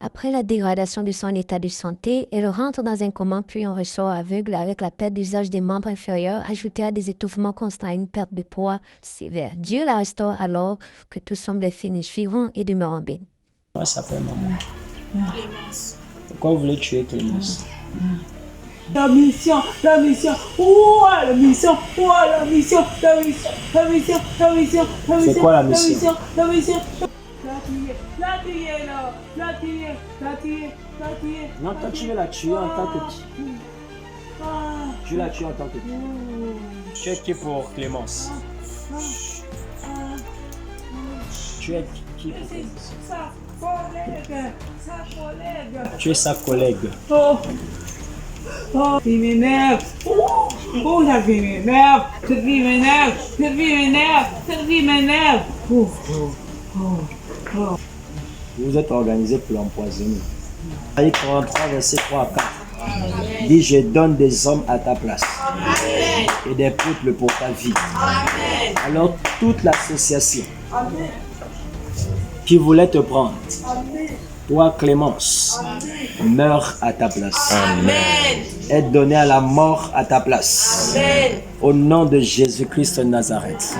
Après la dégradation de son état de santé, elle rentre dans un coma puis en ressort aveugle avec la perte d'usage des membres inférieurs ajoutée à des étouffements constants et une perte de poids sévère. Dieu la restaure alors que tout semble fini, suivant et demeurant bien. Comment s'appelle maman? Clémence. Pourquoi vous voulez tuer Clémence? La mission, la mission, la mission, la mission, la mission, la mission, la mission, la mission. C'est quoi la mission? La mission. La tuer. Non, toi tu veux la tuer en tant que qui? Tu veux la tuer en tant que qui? Tu es qui pour Clémence? Tu es qui pour Clémence? Tu es sa collègue. Oh, il m'énerve. Oh, la vie m'énerve. Cette vie m'énerve. Cette vie m'énerve. Cette vie m'énerve. Vous êtes organisé pour l'empoisonner. Isaïe 43, verset 3 à 4. Dit, je donne des hommes à ta place. Et des peuples pour ta vie. Alors toute l'association qui voulait te prendre, toi Clémence, meurs à ta place. Est donnée à la mort à ta place. Au nom de Jésus-Christ de Nazareth.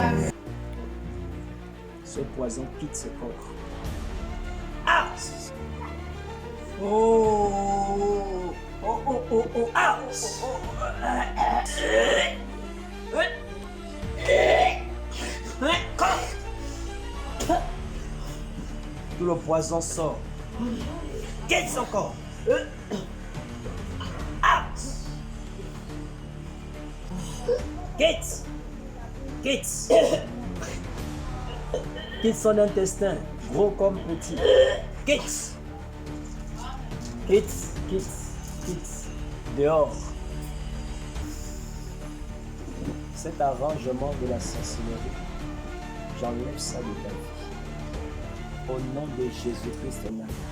Ce poison quitte ce corps. Ah! Tout le poison sort. Quitte son corps. Quitte. Quitte son intestin, gros comme petit. Quitte. Dehors. Cet arrangement de la sorcellerie, j'enlève ça de ta vie. Au nom de Jésus-Christ de Nazareth.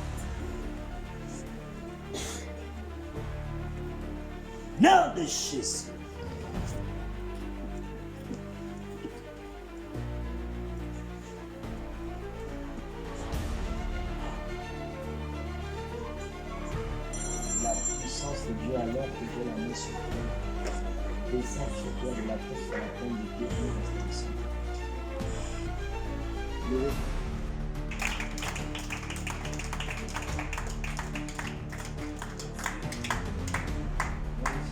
Nom de Jésus. La puissance de Dieu alors que Dieu la met sur toi. Descends sur toi de la tête sur la pointe du pied et reste ici.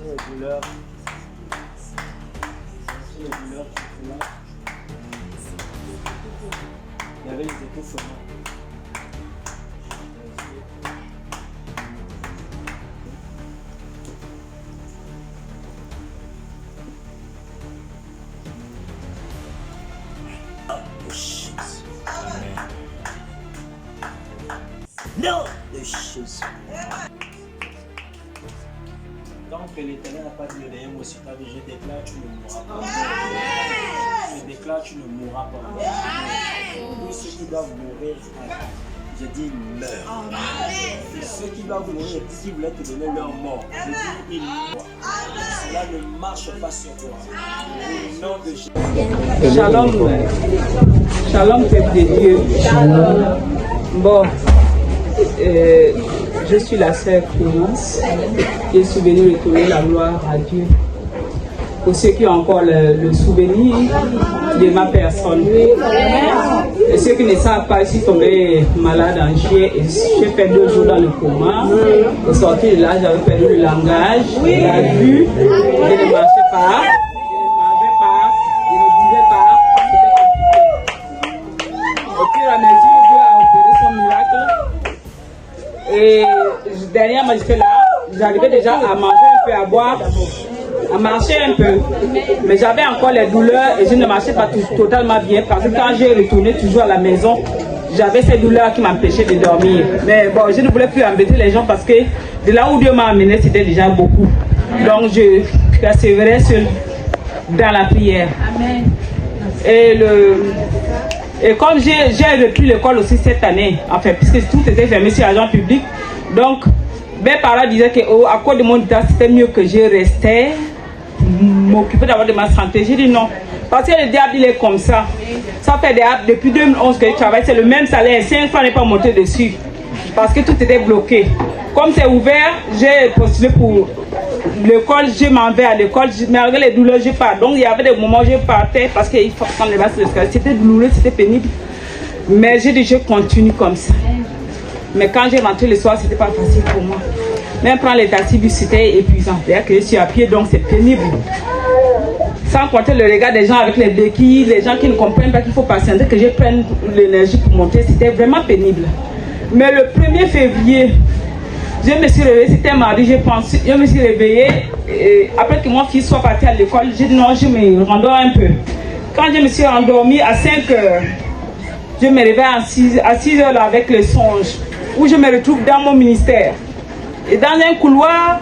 Les douleurs. Les douleurs qui sont là. Il y avait les étouffements. Nom de Jésus. Tant que l'Éternel n'a pas dit derrière moi sur ta vie, je déclare tu ne mourras pas. Je déclare tu ne mourras pas. Tous ceux qui doivent mourir, je dis meurent. Ceux qui doivent mourir, qui voulaient te donner leur mort, je dis ils meurent. Cela ne marche pas sur toi. Au nom de Jésus. Shalom. Shalom, peuple de Dieu. Bon. Je suis la sœur Clémence qui est venue retourner la gloire à Dieu. Pour ceux qui ont encore le souvenir de ma personne. Et ceux qui ne savent pas, je suis tombée malade en juillet et j'ai fait 2 jours dans le coma. Au sortir de là, j'avais perdu le langage, la vue, je ne marchais pas, je ne mangeais pas, je ne buvais pas. C'était compliqué. Au fur et à mesure, Dieu a opéré son miracle. Et dernièrement, j'étais là, j'arrivais déjà à manger un peu, à boire, à marcher un peu. Mais j'avais encore les douleurs et je ne marchais pas totalement bien parce que quand j'ai retourné toujours à la maison, j'avais ces douleurs qui m'empêchaient de dormir. Mais bon, je ne voulais plus embêter les gens parce que de là où Dieu m'a amené, c'était déjà beaucoup. Donc je persévérais seul dans la prière. Amen. Et comme j'ai repris l'école aussi cette année, enfin, puisque tout était fermé sur l'agent public, donc mes parents disaient qu'à cause de mon état, c'était mieux que je restais, m'occuper d'abord de ma santé. J'ai dit non, parce que le diable il est comme ça. Ça fait depuis 2011 que je travaille, c'est le même salaire, 5 francs n'est pas monté dessus. parce que tout était bloqué. Comme c'est ouvert, j'ai postulé pour l'école, je m'en vais à l'école, mais avec les douleurs, je pars. Donc il y avait des moments où je partais parce qu'il faut prendre les bases de l'escalier. C'était douloureux, c'était pénible. Mais j'ai dit, je continue comme ça. Mais quand j'ai rentré le soir, c'était pas facile pour moi. Même prendre les taxis, c'était épuisant. C'est-à-dire que je suis à pied, donc c'est pénible. Sans compter le regard des gens avec les béquilles, les gens qui ne comprennent pas qu'il faut patienter, que je prenne l'énergie pour monter, c'était vraiment pénible. Mais le 1er février, je me suis réveillée, c'était mardi, je me suis réveillée, et après que mon fils soit parti à l'école, j'ai dit non, je me rendors un peu. Quand je me suis endormie à 5 heures, je me réveille à 6 heures là, avec le songe, où je me retrouve dans mon ministère. Et dans un couloir,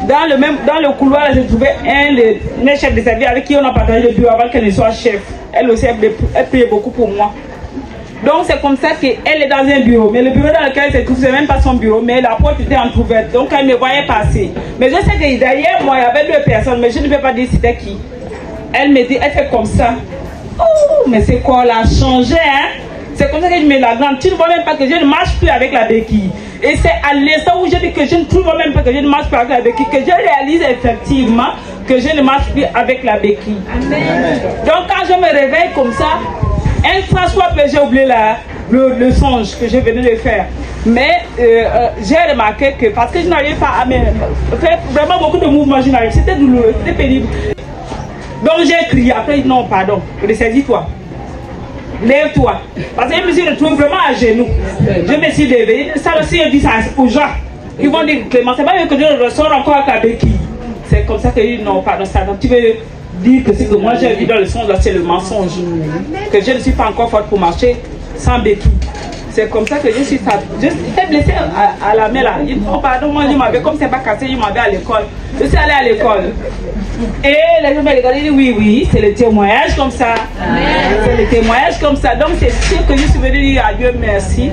dans le couloir, je trouvais un de mes chefs de service avec qui on a partagé le bureau avant qu'elle ne soit chef. Elle aussi, elle payait beaucoup pour moi. Donc c'est comme ça qu'elle est dans un bureau. Mais le bureau dans lequel elle se trouve, ce n'est même pas son bureau, mais la porte était entrouverte. Donc elle me voyait passer. Mais je sais que derrière moi, il y avait 2 personnes, mais je ne peux pas dire c'était qui. Elle me dit, elle fait comme ça. Oh, mais c'est quoi, là, changé, hein? C'est comme ça que je mets la glande. Tu ne vois même pas que je ne marche plus avec la béquille. Et c'est à l'instant où je dis que je ne trouve même pas que je ne marche plus avec la béquille que je réalise effectivement que je ne marche plus avec la béquille. Amen. Donc quand je me réveille comme ça, un François, j'ai oublié le songe que je venais de faire. Mais j'ai remarqué que parce que je n'arrivais pas à faire vraiment beaucoup de mouvements, je n'arrivais. C'était douloureux, c'était pénible. Donc j'ai crié, après non, pardon, ressaisis-toi. Lève-toi. Parce que je me suis retrouvée vraiment à genoux. Je me suis levée. Ça aussi, je dis ça aux gens. Ils vont dire, Clément, c'est pas mieux que je ressors encore avec la béquille. C'est comme ça que je dis, non, pardon, ça. Donc tu veux dire que c'est que moi j'ai vu dans le songe, là, c'est le mensonge. Que je ne suis pas encore forte pour marcher sans béquille. C'est comme ça que je suis j'étais blessée à la main là. Oh pardon, moi je m'avais, comme c'est pas cassé, je m'avais à l'école. Je suis allée à l'école. Et les gens me regardaient et disent oui, c'est le témoignage comme ça. C'est le témoignage comme ça. Donc c'est sûr que je suis venue dire à Dieu merci.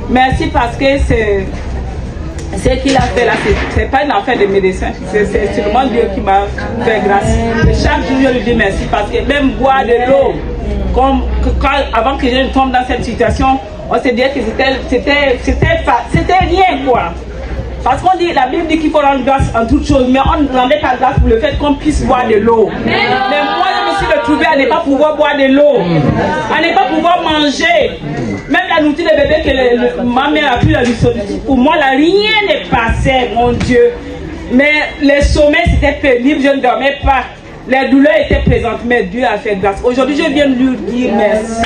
Merci parce que ce qu'il a fait là, c'est pas une affaire de médecin. C'est seulement Dieu qui m'a fait grâce. Et chaque jour je lui dis merci parce que même boire de l'eau, avant que je ne tombe dans cette situation, on se dit que c'était rien quoi. Parce qu'on dit, la Bible dit qu'il faut rendre grâce en toutes choses, mais on ne rendait pas grâce pour le fait qu'on puisse boire de l'eau. Mais moi, je me suis retrouvée à ne pas pouvoir boire de l'eau, à ne pas pouvoir manger. Même la nourriture de bébé que ma mère a pris la lucidité, pour moi, là, rien n'est passé, mon Dieu. Mais les sommets, c'était pénible, je ne dormais pas. Les douleurs étaient présentes, mais Dieu a fait grâce. Aujourd'hui, je viens de lui dire merci.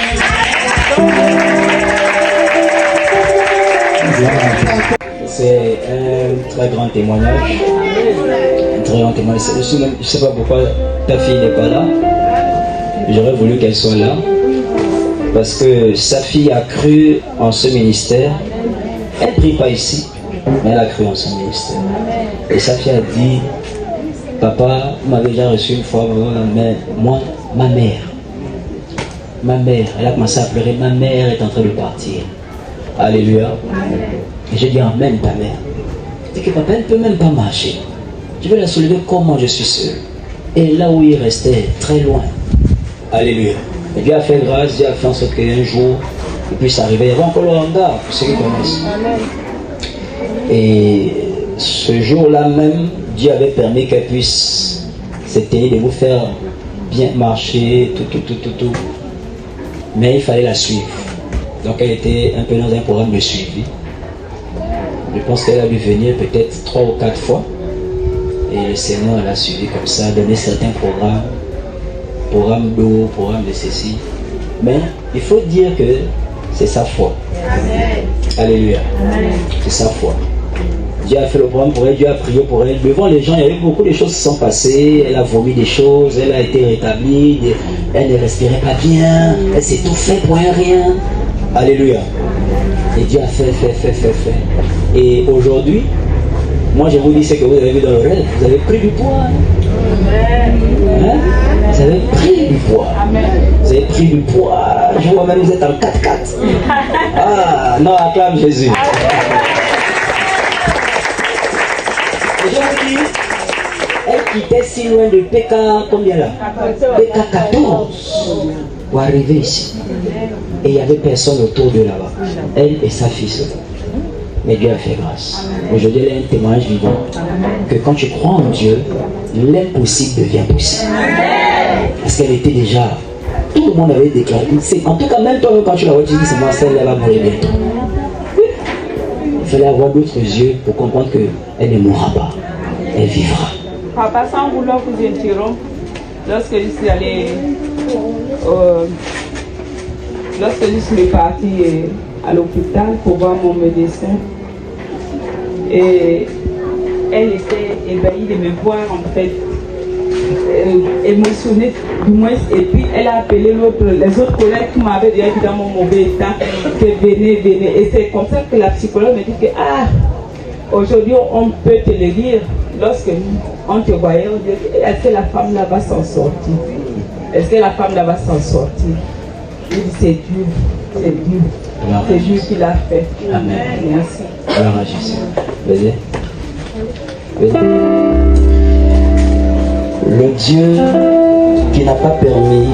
C'est un très grand témoignage. Un très grand témoignage. Je ne sais pas pourquoi ta fille n'est pas là. J'aurais voulu qu'elle soit là. Parce que sa fille a cru en ce ministère. Elle ne prie pas ici, mais elle a cru en ce ministère. Et sa fille a dit, papa m'avait déjà reçu une fois, mais moi, ma mère, elle a commencé à pleurer, ma mère est en train de partir. Alléluia. Et j'ai dit, amen ta mère. Elle dit que papa, elle ne peut même pas marcher. Je vais la soulever comment je suis seul. Et là où il restait, très loin. Alléluia. Et Dieu a fait grâce, Dieu a fait en sorte qu'un jour, il puisse arriver. Il y avait encore le hangar, pour ceux qui connaissent. Et ce jour-là même, Dieu avait permis qu'elle puisse se tenir de vous faire bien marcher, tout. Mais il fallait la suivre. Donc elle était un peu dans un programme de suivi. Je pense qu'elle a dû venir peut-être 3 ou 4 fois. Et le Seigneur l'a suivi comme ça, donné certains programmes d'eau, programmes de ceci. Mais il faut dire que c'est sa foi. Amen. Alléluia. C'est sa foi. Dieu a fait le programme pour elle, Dieu a prié pour elle. Devant les gens, il y a eu beaucoup de choses qui sont passées. Elle a vomi des choses, elle a été rétablie, elle ne respirait pas bien, elle s'est tout fait pour un rien. Alléluia. Et Dieu a fait. Et aujourd'hui, moi je vous dis ce que vous avez vu dans le rêve, vous avez pris du poids. Hein? Vous avez pris du poids. Vous avez pris du poids. Je vois même vous êtes en 4x4. Ah, non, acclame Jésus. Et je vous dis, elle quittait si loin de PK, combien là? PK 14 pour arriver ici. Et il n'y avait personne autour de là-bas. Elle et sa fille. Mais Dieu a fait grâce. Aujourd'hui, elle est un témoignage vivant que quand tu crois en Dieu, l'impossible devient possible. Parce qu'elle était déjà... Tout le monde avait déclaré. En tout cas, même toi, quand tu l'as vu, tu dis c'est moi, celle-là va mourir bientôt. Il fallait avoir d'autres yeux pour comprendre qu'elle ne mourra pas. Elle vivra. Papa, sans vouloir vous interrompre, lorsque je suis allée... lorsque je suis partie à l'hôpital pour voir mon médecin, et elle était ébahie de me voir en fait, émotionnée du moins, et puis elle a appelé les autres collègues qui m'avaient déjà dit dans mon mauvais état que venez, et c'est comme ça que la psychologue me dit que aujourd'hui on peut te le dire, lorsque on te voyait, on dit est-ce que la femme là va s'en sortir, est-ce que la femme là va s'en sortir. Je dis c'est Dieu, c'est Dieu qui l'a fait. Amen. Merci. Alors à Jésus. Vas-y. Le Dieu qui n'a pas permis